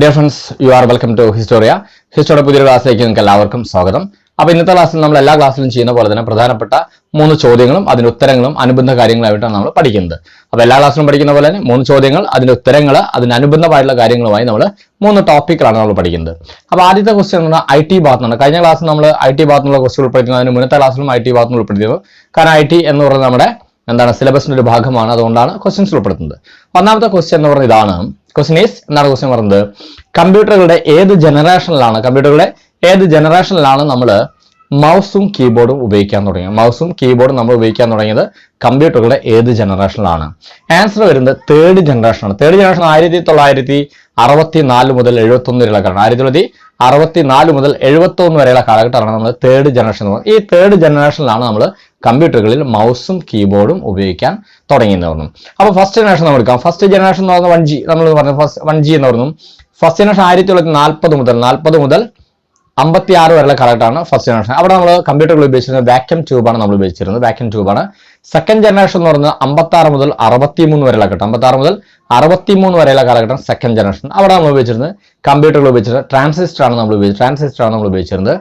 Dear friends, you are welcome to Historia. Historia പുതിയ ക്ലാസ്സിലേക്ക് നിങ്ങൾക്ക് എല്ലാവർക്കും സ്വാഗതം. അപ്പോൾ ഇന്നത്തെ ക്ലാസ്സിൽ നമ്മൾ എല്ലാ ക്ലാസ്സിലും ചെയ്യുന്ന പോലെ തന്നെ പ്രധാനപ്പെട്ട 3 ചോദ്യങ്ങളും അതിന്റെ ഉത്തരങ്ങളും അനുബന്ധ കാര്യങ്ങളായിട്ടാണ് നമ്മൾ പഠിക്കുന്നത്. അപ്പോൾ എല്ലാ ക്ലാസ്സിലും പഠിക്കുന്ന പോലെ തന്നെ 3 ചോദ്യങ്ങൾ, അതിന്റെ ഉത്തരങ്ങൾ, അതിന് അനുബന്ധമായിട്ടുള്ള കാര്യങ്ങളുമായി നമ്മൾ 3 ടോപ്പിക്കുകളാണ് നമ്മൾ പഠിക്കുന്നത്. അപ്പോൾ ആദ്യത്തെ ക്വസ്റ്റ്യൻ എന്ന് പറഞ്ഞാൽ IT ഭാഗത്താണ്. കഴിഞ്ഞ ക്ലാസ്സിൽ നമ്മൾ IT ഭാഗത്തുള്ള ക്വസ്റ്റ്യൻ ഉൾപ്പെടുത്തുന്നു. അതിന് മുന്നത്തെ ക്ലാസ്സിലും IT ഭാഗത്തുനിന്ന് ഉൾപ്പെടുത്തിയിരുന്നു. കാരണം IT എന്ന് പറയുന്നത് നമ്മുടെ സിലബസിന്റെ ഒരു ഭാഗമാണ്. അതുകൊണ്ടാണ് ക്വസ്റ്റ്യൻസ് ഉൾപ്പെടുത്തുന്നത്. ഒന്നാമത്തെ ക്വസ്റ്റ്യൻ എന്ന് പറയുന്നത് ഇതാണ്. ക്വസ്റ്റ്യൻ ഈസ് എന്താണ് ക്വസ്റ്റ്യൻ പറയുന്നത്? കമ്പ്യൂട്ടറുകളുടെ ഏത് ജനറേഷനിലാണ് നമ്മൾ മൗസും കീബോർഡും ഉപയോഗിക്കാൻ തുടങ്ങിയത്? മൗസും കീബോർഡും നമ്മൾ ഉപയോഗിക്കാൻ തുടങ്ങിയത് കമ്പ്യൂട്ടറുകളുടെ ഏത് ജനറേഷനിലാണ്? ആൻസർ വരുന്നത് തേർഡ് ജനറേഷനാണ്. തേർഡ് ജനറേഷൻ 1964 മുതൽ 71 വരെയുള്ള കാലഘട്ടം. 1964 മുതൽ 71 വരെയുള്ള കാലഘട്ടമാണ് നമ്മൾ തേർഡ് ജനറേഷൻ എന്ന് പറയുന്നത്. ഈ തേർഡ് ജനറേഷനിലാണ് നമ്മൾ കമ്പ്യൂട്ടറുകളിൽ മൗസും കീബോർഡും ഉപയോഗിക്കാൻ തുടങ്ങിയെന്ന് പറഞ്ഞു. അപ്പോൾ ഫസ്റ്റ് ജനറേഷൻ നമ്മൾ എടുക്കാം. ഫസ്റ്റ് ജനറേഷൻ എന്ന് പറഞ്ഞാൽ 1G. നമ്മൾ പറഞ്ഞു 1G എന്ന് പറഞ്ഞു. ഫസ്റ്റ് ജനറേഷൻ 1940 മുതൽ 56 വരെയുള്ള കാലഘട്ടമാണ് ഫസ്റ്റ് ജനറേഷൻ. അവിടെ നമ്മൾ കമ്പ്യൂട്ടറുകൾ ഉപയോഗിച്ചിരുന്നത് വാക്യൂം ട്യൂബാണ് നമ്മൾ ഉപയോഗിച്ചിരുന്നത്. വാക്യൂം ട്യൂബാണ്. സെക്കൻഡ് ജനറേഷൻ എന്ന് പറയുന്നത് 56 മുതൽ 63 വരെയുള്ള കാലഘട്ടം. 56 മുതൽ 63 വരെയുള്ള കാലഘട്ടം സെക്കൻഡ് ജനറേഷൻ. അവിടെ നമ്മൾ ഉപയോഗിച്ചിരുന്നത് കമ്പ്യൂട്ടറുകൾ ഉപയോഗിച്ചിരുന്നത് ട്രാൻസിസ്റ്ററാണ് നമ്മൾ ഉപയോഗിച്ചിരുന്നത്.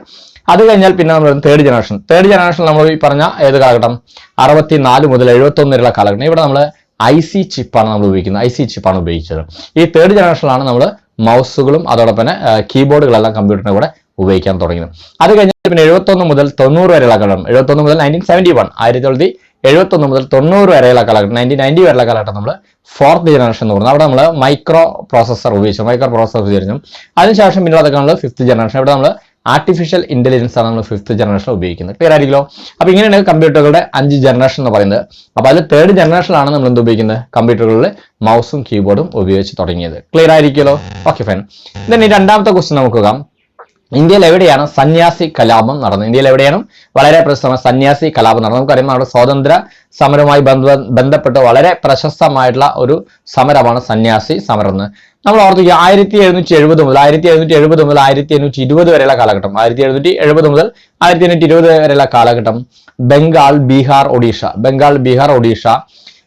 അത് കഴിഞ്ഞാൽ പിന്നെ നമ്മൾ തേർഡ് ജനറേഷൻ. തേർഡ് ജനറേഷൻ നമ്മൾ ഈ പറഞ്ഞ ഏത് കാലഘട്ടം? 64 മുതൽ 71 വരെയുള്ള കാലഘട്ടം. ഇവിടെ നമ്മൾ IC ചിപ്പാണ് നമ്മൾ ഉപയോഗിക്കുന്നത്. IC ചിപ്പാണ് ഉപയോഗിച്ചത്. ഈ തേർഡ് ജനറേഷനിലാണ് നമ്മൾ മൗസുകളും അതോടൊപ്പം തന്നെ കീബോർഡുകളെല്ലാം കമ്പ്യൂട്ടറിന്റെ കൂടെ ഉപയോഗിക്കാൻ തുടങ്ങിയത്. അത് കഴിഞ്ഞാൽ പിന്നെ 71 മുതൽ 90 വരെയുള്ള കാലഘട്ടം. 71 മുതൽ 1971 മുതൽ 90 വരെയുള്ള കാലഘട്ടം, 1990 വരെയുള്ള കാലഘട്ടം നമ്മൾ ഫോർത്ത് ജനറേഷൻ എന്ന് പറയുന്നത്. അവിടെ നമ്മൾ മൈക്രോ പ്രോസസർ ഉപയോഗിച്ചു. അതിനുശേഷം പിന്നെ അതൊക്കെയാണ് ഫിഫ്ത്ത് ജനറേഷൻ. ഇവിടെ നമ്മൾ ആർട്ടിഫിഷ്യൽ ഇന്റലിജൻസ് ആണ് നമ്മൾ ഫിഫ്ത്ത് ജനറേഷൻ ഉപയോഗിക്കുന്നത്. ക്ലിയർ ആയിരിക്കുമല്ലോ? അപ്പൊ ഇങ്ങനെയാണ് കമ്പ്യൂട്ടറുകളുടെ 5 ജനറേഷൻ എന്ന് പറയുന്നത്. അപ്പൊ അതിൽ തേർഡ് ജനറേഷനിലാണ് നമ്മൾ എന്ത് ഉപയോഗിക്കുന്നത്? കമ്പ്യൂട്ടറുകളിൽ മൗസും കീബോർഡും ഉപയോഗിച്ച് തുടങ്ങിയത്. ക്ലിയർ ആയിരിക്കുമല്ലോ? Okay fine. ദെൻ ഈ രണ്ടാമത്തെ ക്വസ്റ്റ്യൻ നമുക്ക് നോക്കാം. ഇന്ത്യയിൽ എവിടെയാണ് സന്യാസി കലാപം നടന്നത്? ഇന്ത്യയിൽ എവിടെയാണ് വളരെ പ്രശസ്തമായ സന്യാസി കലാപം നടന്നത്? നമുക്കറിയാം, നമ്മുടെ സ്വാതന്ത്ര്യ സമരവുമായി ബന്ധപ്പെട്ട് വളരെ പ്രശസ്തമായിട്ടുള്ള ഒരു സമരമാണ് സന്യാസി സമരം എന്ന് നമ്മൾ ഓർത്തിക്കുക. 1770 മുതൽ 1820 വരെയുള്ള കാലഘട്ടം. 1770 മുതൽ 1820 വരെയുള്ള കാലഘട്ടം ബംഗാൾ, ബീഹാർ, ഒഡീഷ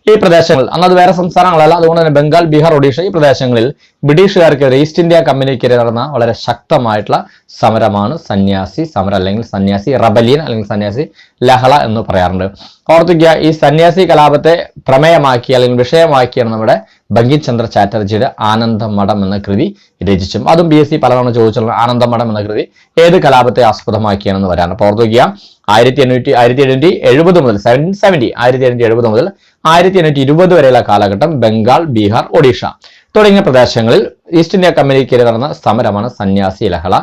ഈ പ്രദേശങ്ങൾ, അന്നത് വേറെ സംസ്ഥാനങ്ങളല്ല, അതുകൊണ്ട് തന്നെ ബംഗാൾ, ബീഹാർ, ഒഡീഷ ഈ പ്രദേശങ്ങളിൽ ബ്രിട്ടീഷുകാർക്കെതിരെ, ഈസ്റ്റ് ഇന്ത്യ കമ്പനിക്കെതിരെ നടന്ന വളരെ ശക്തമായിട്ടുള്ള സമരമാണ് സന്യാസി സമരം, അല്ലെങ്കിൽ സന്യാസി റബലിയൻ, അല്ലെങ്കിൽ സന്യാസി ലഹള എന്ന് പറയാറുണ്ട്. ഓർത്തിക്കുക, ഈ സന്യാസി കലാപത്തെ പ്രമേയമാക്കി അല്ലെങ്കിൽ വിഷയമാക്കിയാണ് നമ്മുടെ ബങ്കിം ചന്ദ്ര ചാറ്റർജിയുടെ ആനന്ദമഠം എന്ന കൃതി രചിച്ചും. അതും BSc പലതവണ ചോദിച്ചുള്ള ആനന്ദമഠം എന്ന കൃതി ഏത് കലാപത്തെ ആസ്പദമാക്കിയാണെന്ന് വരാണ്. അപ്പോൾ ഓർത്തിക്കുക, 1770 മുതൽ 1820 വരെയുള്ള കാലഘട്ടം ബംഗാൾ, ബീഹാർ, ഒഡീഷ തുടങ്ങിയ പ്രദേശങ്ങളിൽ ഈസ്റ്റ് ഇന്ത്യ കമ്പനിക്കെതിരെ നടന്ന സമരമാണ് സന്യാസി ലഹള.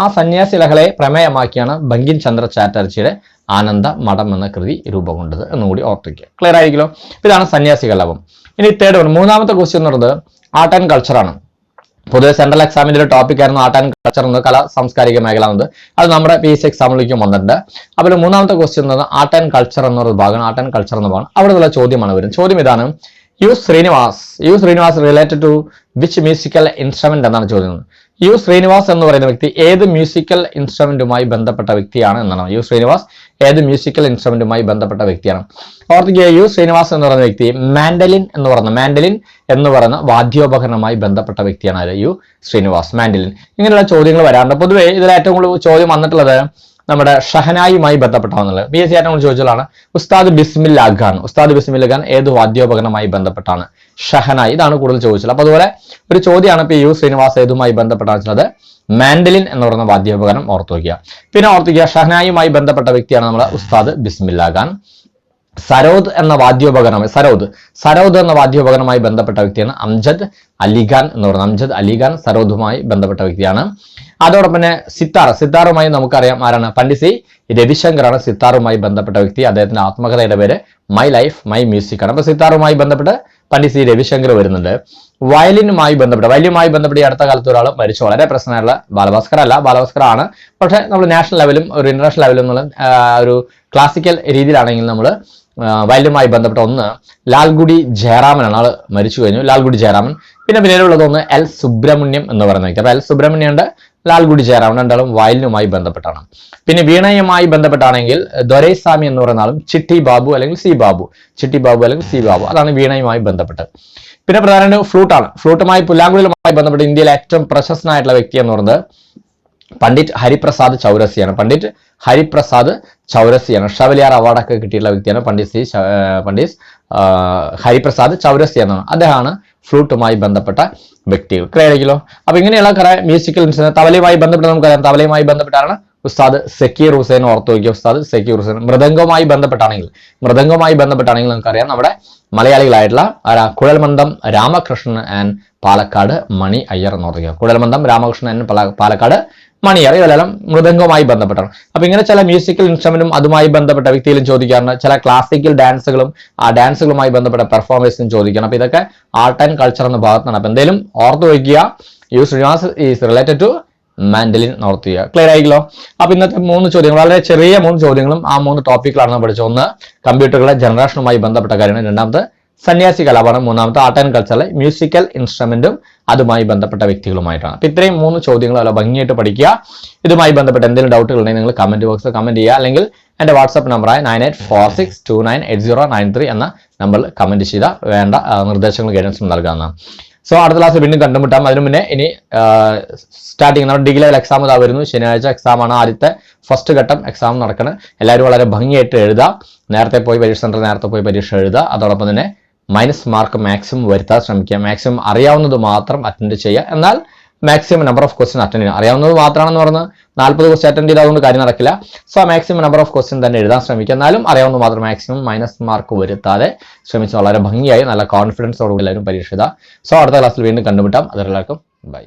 ആ സന്യാസി ലഹളയെ പ്രമേയമാക്കിയാണ് ബങ്കിം ചന്ദ്ര ചാറ്റർജിയുടെ ആനന്ദ മഠം എന്ന കൃതി രൂപം കൊണ്ടത് എന്നുകൂടി ഓർത്തിക്കുക. ക്ലിയർ ആയിരിക്കുമല്ലോ? ഇതാണ് സന്യാസി കലാപം. ഇനി മൂന്നാമത്തെ ക്വസ്റ്റ്യൻ എന്ന് പറയുന്നത് ആർട്ട് ആൻഡ് കൾച്ചറാണ്. പൊതുവെ സെൻട്രൽ എക്സാമിന്റെ ഒരു ടോപ്പിക് ആയിരുന്നു ആർട്ട് ആൻഡ് കൾച്ചർ എന്നത്, കലാ സാംസ്കാരിക മേഖല എന്നത്. അത് നമ്മുടെ PSc എക്സാമിലേക്കും വന്നിട്ടുണ്ട്. അപ്പോൾ മൂന്നാമത്തെ ക്വസ്റ്റ്യൻ എന്ന് പറഞ്ഞാൽ ആർട്ട് ആൻഡ് കൾച്ചർ എന്ന ഭാഗം. അവിടെ ഉള്ള ചോദ്യമാണ് വരുന്നത്. ചോദ്യം ഇതാണ്: U Srinivas related to which musical instrument എന്നാണ് ചോദ്യം. യു ശ്രീനിവാസ് എന്ന് പറയുന്ന വ്യക്തി ഏത് മ്യൂസിക്കൽ ഇൻസ്ട്രുമെന്റുമായി ബന്ധപ്പെട്ട വ്യക്തിയാണ് എന്നാണ്. യു ശ്രീനിവാസ് ഏത് മ്യൂസിക്കൽ ഇൻസ്ട്രുമെന്റുമായി ബന്ധപ്പെട്ട വ്യക്തിയാണ്? ഓർത്തിക്കുക, യു ശ്രീനിവാസ് എന്ന് പറയുന്ന വ്യക്തി മാൻഡലിൻ എന്ന് പറയുന്ന വാദ്യോപകരണവുമായി ബന്ധപ്പെട്ട വ്യക്തിയാണ് യു ശ്രീനിവാസ്. മാൻഡലിൻ. ഇങ്ങനെയുള്ള ചോദ്യങ്ങൾ വരാറുണ്ട്. പൊതുവെ ഇതിൽ ഏറ്റവും കൂടുതൽ ചോദ്യം വന്നിട്ടുള്ളത് നമ്മുടെ ഷഹനായുമായി ബന്ധപ്പെട്ടാണെന്നുള്ളത്. BSc ഏറ്റവും കൂടുതൽ ചോദിച്ചതാണ് ഉസ്താദ് ബിസ്മില്ല ഖാൻ ഏത് വാദ്യോപകരണവുമായി ബന്ധപ്പെട്ടാണ്? ഷഹനായി. ഇതാണ് കൂടുതൽ ചോദിച്ചത്. അപ്പൊ അതുപോലെ ഒരു ചോദ്യമാണ് ഇപ്പൊ യു ശ്രീനിവാസ് ഏതുമായി ബന്ധപ്പെട്ടാണ് വെച്ചത്? മാൻഡലിൻ എന്ന് പറയുന്ന വാദ്യോപകരണം ഓർത്തു വയ്ക്കുക. പിന്നെ ഓർത്തിക്കുക, ഷഹനായുമായി ബന്ധപ്പെട്ട വ്യക്തിയാണ് നമ്മുടെ ഉസ്താദ് ബിസ്മില്ല ഖാൻ. സരോദ് എന്ന വാദ്യോപകരണവുമായി ബന്ധപ്പെട്ട വ്യക്തിയാണ് അംജദ് അലിഖാൻ എന്ന് പറയുന്നത്. അംജദ് അലിഖാൻ സരോദുമായി ബന്ധപ്പെട്ട വ്യക്തിയാണ്. അതോടൊപ്പം തന്നെ സിത്താറുമായി നമുക്കറിയാം ആരാണ്? പണ്ഡിറ്റ് സി രവിശങ്കറാണ് സിത്താറുമായി ബന്ധപ്പെട്ട വ്യക്തി. അദ്ദേഹത്തിന്റെ ആത്മകഥയുടെ പേര് മൈ ലൈഫ് മൈ മ്യൂസിക് ആണ്. അപ്പൊ സിത്താറുമായി ബന്ധപ്പെട്ട് പണ്ഡിറ്റ് സി രവിശങ്കർ വരുന്നുണ്ട്. വയലിനുമായി ബന്ധപ്പെട്ട് ഈ അടുത്ത കാലത്ത് ഒരാൾ മരിച്ചു, വളരെ പ്രശ്നമായിട്ടുള്ള ബാലഭാസ്കർ ആണ്. പക്ഷെ നമ്മൾ നാഷണൽ ലെവലും ഒരു ഇന്റർനാഷണൽ ലെവലും എന്നുള്ള ഒരു ക്ലാസിക്കൽ രീതിയിലാണെങ്കിൽ നമ്മൾ വയലുമായി ബന്ധപ്പെട്ട ഒന്ന് ലാൽഗുഡി ജയറാമനാണ്. ആള് മരിച്ചു കഴിഞ്ഞു, ലാൽഗുഡി ജയറാമൻ. പിന്നെ പിന്നീടുള്ളത് ഒന്ന് L. സുബ്രഹ്മണ്യം എന്ന് പറയുന്ന വ്യക്തി. അപ്പൊ L. സുബ്രഹ്മണ്യം ഉണ്ട്, ലാൽഗുഡി ജയറാം രണ്ടാളും വയലിനുമായി ബന്ധപ്പെട്ടാണ്. പിന്നെ വീണയുമായി ബന്ധപ്പെട്ടാണെങ്കിൽ ദൊരൈസ്വാമി എന്ന് പറയുന്ന ആളും ചിട്ടി ബാബു അല്ലെങ്കിൽ സി ബാബു, ചിട്ടി ബാബു അല്ലെങ്കിൽ സി ബാബു, അതാണ് വീണയുമായി ബന്ധപ്പെട്ടത്. പിന്നെ പ്രധാനമായിട്ട് ഫ്ലൂട്ടാണ്. ഫ്ലൂട്ടുമായി പുല്ലാങ്കുഴലുമായി ബന്ധപ്പെട്ട് ഇന്ത്യയിലെ ഏറ്റവും പ്രശസ്തനായിട്ടുള്ള വ്യക്തി എന്ന് പറയുന്നത് പണ്ഡിറ്റ് ഹരിപ്രസാദ് ചൗരസിയാണ്. പണ്ഡിറ്റ് ഹരിപ്രസാദ് ചൗരസിയാണ്. ഷവലിയാർ അവാർഡൊക്കെ കിട്ടിയിട്ടുള്ള വ്യക്തിയാണ് പണ്ഡിറ്റ് ഹരിപ്രസാദ് ചൗരസി എന്നാണ്. അദ്ദേഹമാണ് ഫ്ലൂട്ടുമായി ബന്ധപ്പെട്ട വ്യക്തികൾ. ക്ലിയർ ആയിരിക്കല്ലോ. അപ്പൊ ഇങ്ങനെയുള്ള കുറെ മ്യൂസിക്കൽ ഇൻസ്ട്രുമെന്റ്. തബലയുമായി ബന്ധപ്പെട്ട് നമുക്കറിയാം, തബലയുമായി ബന്ധപ്പെട്ടാണ് ഉസ്താദ് സക്കീർ ഹുസൈൻ. ഓർത്തു വയ്ക്കുക, ഉസ്താദ് സക്കീർ ഹുസൈൻ. മൃദംഗവുമായി ബന്ധപ്പെട്ടാണെങ്കിൽ നമുക്കറിയാം നമ്മുടെ മലയാളികളായിട്ടുള്ള കുഴൽമന്ദം രാമകൃഷ്ണൻ ആൻഡ് പാലക്കാട് മണി അയ്യർ എന്ന് ഓർക്കുക. കുഴൽമന്ദം രാമകൃഷ്ണൻ ആൻഡ് പാലക്കാട് മണി അയ്യർ, ഇതെല്ലാം മൃദംഗവുമായി ബന്ധപ്പെട്ടാണ്. അപ്പൊ ഇങ്ങനെ ചില മ്യൂസിക്കൽ ഇൻസ്ട്രുമെന്റും അതുമായി ബന്ധപ്പെട്ട വ്യക്തികളും ചോദിക്കാറുണ്ട്. ചില ക്ലാസിക്കൽ ഡാൻസുകളും ആ ഡാൻസുകളുമായി ബന്ധപ്പെട്ട പെർഫോമൻസും ചോദിക്കണം. അപ്പൊ ഇതൊക്കെ ആർട്ട് ആൻഡ് കൾച്ചർ എന്ന ഭാഗത്താണ്. അപ്പൊ എന്തെങ്കിലും ഓർത്തു വയ്ക്കുക, U Srinivas is related to mandolin ഓർത്ത് ചെയ്യുക. ക്ലിയർ ആയില്ലോ. അപ്പൊ ഇന്നത്തെ 3 ചോദ്യങ്ങൾ, വളരെ ചെറിയ 3 ചോദ്യങ്ങളും ആ 3 ടോപ്പിക്കിലാണ് പഠിച്ചത്. ഒന്ന് കമ്പ്യൂട്ടറുകളുടെ ജനറേഷനുമായി ബന്ധപ്പെട്ട കാര്യമാണ്, രണ്ടാമത്തെ സന്യാസി കലാപാഠം, മൂന്നാമത്തെ ആർട്ട് ആൻഡ് കൾച്ചറിലെ മ്യൂസിക്കൽ ഇൻസ്ട്രുമെന്റും അതുമായി ബന്ധപ്പെട്ട വ്യക്തികളുമായിട്ടാണ്. അപ്പൊ ഇത്രയും 3 ചോദ്യങ്ങൾ അല്ല ഭംഗിയായിട്ട് പഠിക്കുക. ഇതുമായി ബന്ധപ്പെട്ട എന്തെങ്കിലും ഡൗട്ടുകൾ ഉണ്ടെങ്കിൽ നിങ്ങൾ കമന്റ് ബോക്സിൽ കമന്റ് ചെയ്യുക, അല്ലെങ്കിൽ എന്റെ വാട്സ്ആപ്പ് നമ്പറായ 9846298093 എന്ന നമ്പറിൽ കമന്റ് ചെയ്താൽ വേണ്ട നിർദ്ദേശങ്ങൾ ഗൈഡൻസും നൽകാവുന്നതാണ്. സോ അടുത്ത ക്ലാസ്സിൽ വീണ്ടും കണ്ടുമുട്ടാം. അതിനു മുന്നേ ഇനി സ്റ്റാർട്ടിങ് നമ്മുടെ ഡിഗ്രി ലെവൽ എക്സാം ഇതാ വരുന്നു. ശനിയാഴ്ച എക്സാം ആണ്, ആദ്യത്തെ ഫസ്റ്റ് ഘട്ടം എക്സാം നടക്കണം. എല്ലാവരും വളരെ ഭംഗിയായിട്ട് എഴുതാം. നേരത്തെ പോയി പരീക്ഷ സെന്റർ നേരത്തെ പോയി പരീക്ഷ എഴുതുക. അതോടൊപ്പം തന്നെ മൈനസ് മാർക്ക് മാക്സിമം വരുത്താൻ ശ്രമിക്കുക. മാക്സിമം അറിയാവുന്നത് മാത്രം അറ്റൻഡ് ചെയ്യുക. എന്നാൽ maximum number of question attend ചെയ്യുക. അറിയാവുന്നത് മാത്രമാണെന്ന് പറഞ്ഞ് 40 ക്വസ്റ്റ്യൻ അറ്റൻഡ് ചെയ്താൽ കാര്യം നടക്കില്ല. So maximum number of question തന്നെ എഴുതാൻ ശ്രമിക്കുക. എന്നാലും അറിയാവുന്നത് മാത്രം മാക്സിമം മൈനസ് മാർക്ക് വരുത്താതെ ശ്രമിച്ച് വളരെ ഭംഗിയായി നല്ല കോൺഫിഡൻസോടുകൂടി എല്ലാവരും പരീക്ഷ എഴുതുക. സോ അടുത്ത ക്ലാസ്സിൽ വീണ്ടും കണ്ടുമുട്ടാം. അതെല്ലാവർക്കും ബൈ.